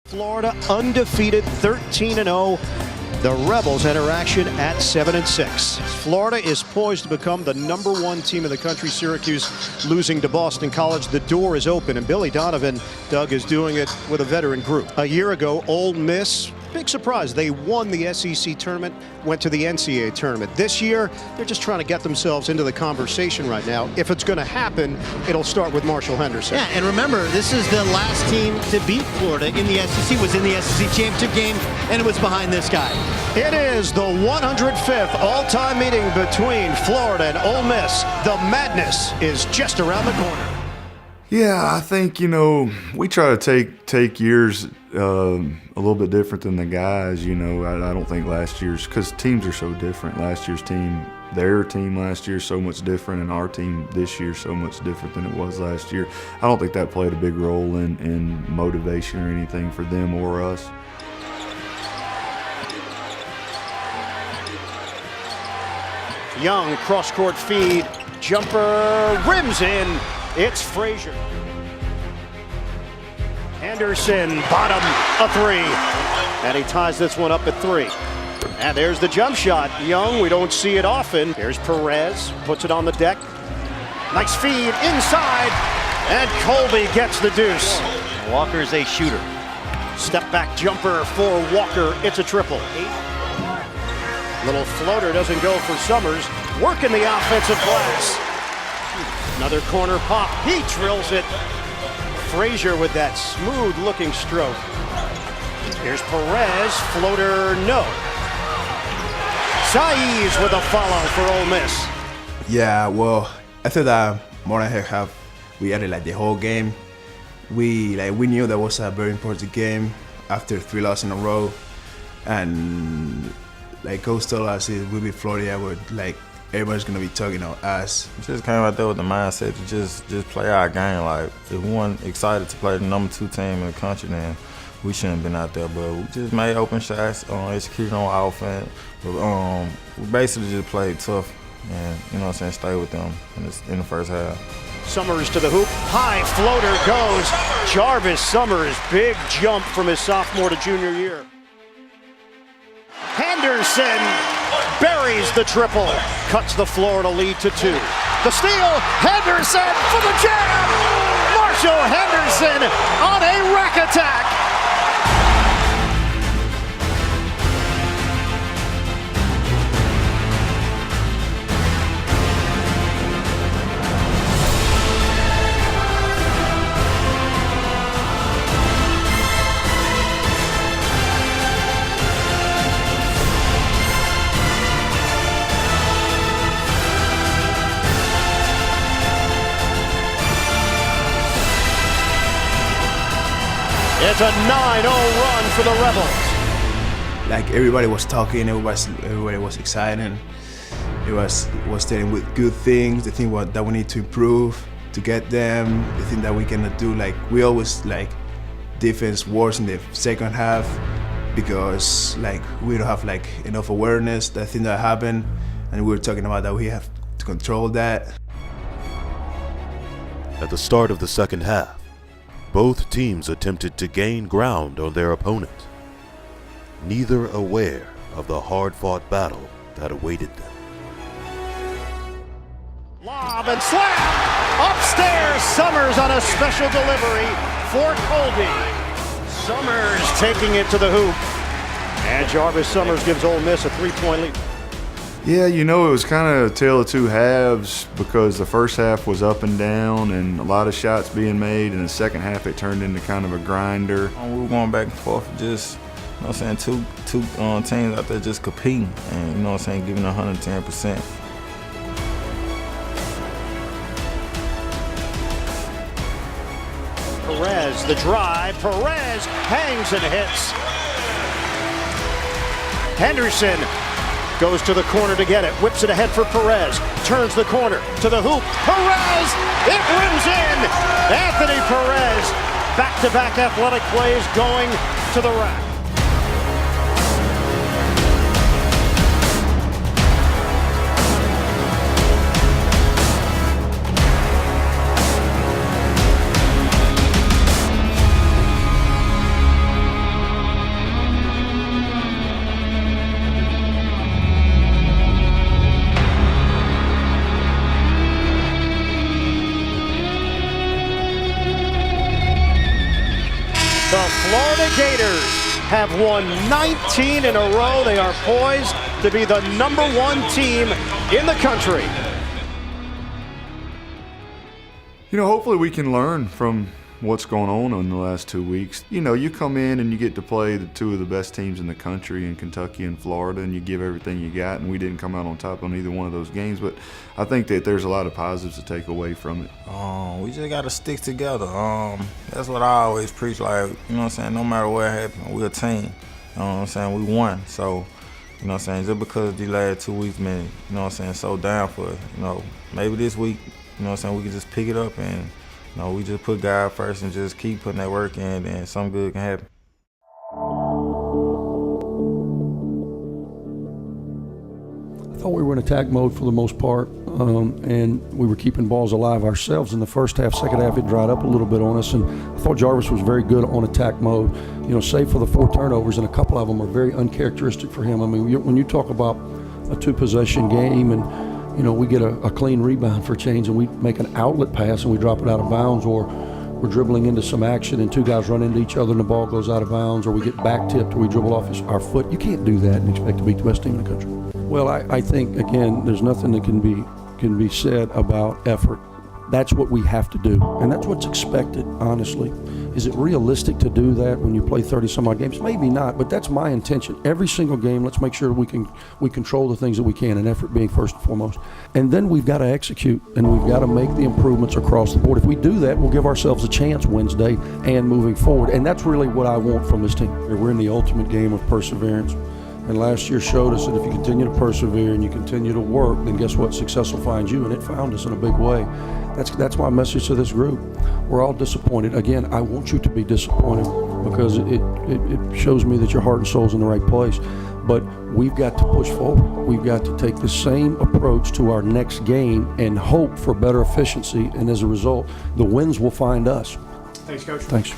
Florida undefeated 13-0. The Rebels enter action at 7-6. Florida is poised to become the #1 team in the country. Syracuse losing to Boston College. The door is open, and Billy Donovan, Doug, is doing it with a veteran group. A year ago, Ole Miss, big surprise, they won the SEC tournament, went to the NCAA tournament. This year, they're just trying to get themselves into the conversation right now. If it's going to happen, it'll start with Marshall Henderson. Yeah, and remember, this is the last team to beat Florida in the SEC, was in the SEC championship game, and it was behind this guy. It is the 105th all-time meeting between Florida and Ole Miss. The madness is just around the corner. Yeah, I think, we try to take years a little bit different than the guys. I don't think last year's, because teams are so different. Last year's team, their team last year, so much different, and our team this year so much different than it was last year. I don't think that played a big role in motivation or anything for them or us. Young cross-court feed, jumper, rims in. It's Frazier. Henderson, bottom, a three. And he ties this one up at 3. And there's the jump shot. Young, we don't see it often. Here's Perez, puts it on the deck. Nice feed inside, and Colby gets the deuce. Walker's a shooter. Step back jumper for Walker. It's a triple. Little floater doesn't go for Summers. Working the offensive glass. Another corner pop. He drills it. Frazier with that smooth-looking stroke. Here's Perez. Floater, no. Saiz with a follow for Ole Miss. Yeah, well, I thought that more than half we added the whole game. We knew that was a very important game after 3 losses in a row, and Coach told us it will be Florida, where everybody's gonna be talking on us. We just came out there with the mindset to just play our game. If we weren't excited to play the #2 team in the country, then we shouldn't have been out there. But we just made open shots, executed on our offense. But, we basically just played tough and, stay with them in the first half. Summers to the hoop. High floater goes. Jarvis Summers, big jump from his sophomore to junior year. Henderson buries the triple. Cuts the Florida lead to 2. The steal. Henderson for the jam. Marshall Henderson on a rack attack. It's a 9-0 run for the Rebels. Everybody was talking, everybody was excited. It was telling with good things, the thing that we need to improve to get them, the thing that we cannot do. We always defense worse in the second half because we don't have enough awareness. That thing that happened, and we were talking about that we have to control that. At the start of the second half, both teams attempted to gain ground on their opponent, neither aware of the hard-fought battle that awaited them. Lob and slam! Upstairs, Summers on a special delivery for Colby. Summers taking it to the hoop. And Jarvis Summers gives Ole Miss a 3-point lead. Yeah, it was kind of a tale of two halves because the first half was up and down and a lot of shots being made, and the second half it turned into kind of a grinder. We were going back and forth, just, two teams out there just competing and, giving 110%. Perez, the drive. Perez hangs and hits. Henderson goes to the corner to get it. Whips it ahead for Perez. Turns the corner to the hoop. Perez! It rims in! Anthony Perez. Back-to-back athletic plays going to the rack. Florida Gators have won 19 in a row. They are poised to be the #1 team in the country. You know, hopefully we can learn from what's going on in the last 2 weeks. You know, you come in and you get to play the two of the best teams in the country in Kentucky and Florida, and you give everything you got, and we didn't come out on top on either one of those games. But I think that there's a lot of positives to take away from it. We just got to stick together. That's what I always preach. Like, you know what I'm saying? No matter what happened, we're a team. You know what I'm saying? We won. So, you know what I'm saying? Just because these last 2 weeks, man, you know what I'm saying, so down for it. You know, maybe this week, you know what I'm saying, we can just pick it up and, you know, we just put God first and just keep putting that work in, and something good can happen. I thought we were in attack mode for the most part, and we were keeping balls alive ourselves in the first half. Second half, it dried up a little bit on us, and I thought Jarvis was very good on attack mode, you know, save for the 4 turnovers, and a couple of them are very uncharacteristic for him. I mean, when you talk about a 2-possession game and, you know, we get a clean rebound for change and we make an outlet pass and we drop it out of bounds, or we're dribbling into some action and 2 guys run into each other and the ball goes out of bounds, or we get back tipped or we dribble off our foot. You can't do that and expect to beat the best team in the country. Well, I think, again, there's nothing that can be said about effort. That's what we have to do, and that's what's expected, honestly. Is it realistic to do that when you play 30-some-odd games? Maybe not, but that's my intention. Every single game, let's make sure we control the things that we can, and effort being first and foremost. And then we've got to execute, and we've got to make the improvements across the board. If we do that, we'll give ourselves a chance Wednesday and moving forward, and that's really what I want from this team. We're in the ultimate game of perseverance. And last year showed us that if you continue to persevere and you continue to work, then guess what? Success will find you, and it found us in a big way. That's my message to this group. We're all disappointed. Again, I want you to be disappointed because it shows me that your heart and soul's in the right place. But we've got to push forward. We've got to take the same approach to our next game and hope for better efficiency. And as a result, the wins will find us. Thanks, Coach. Thanks.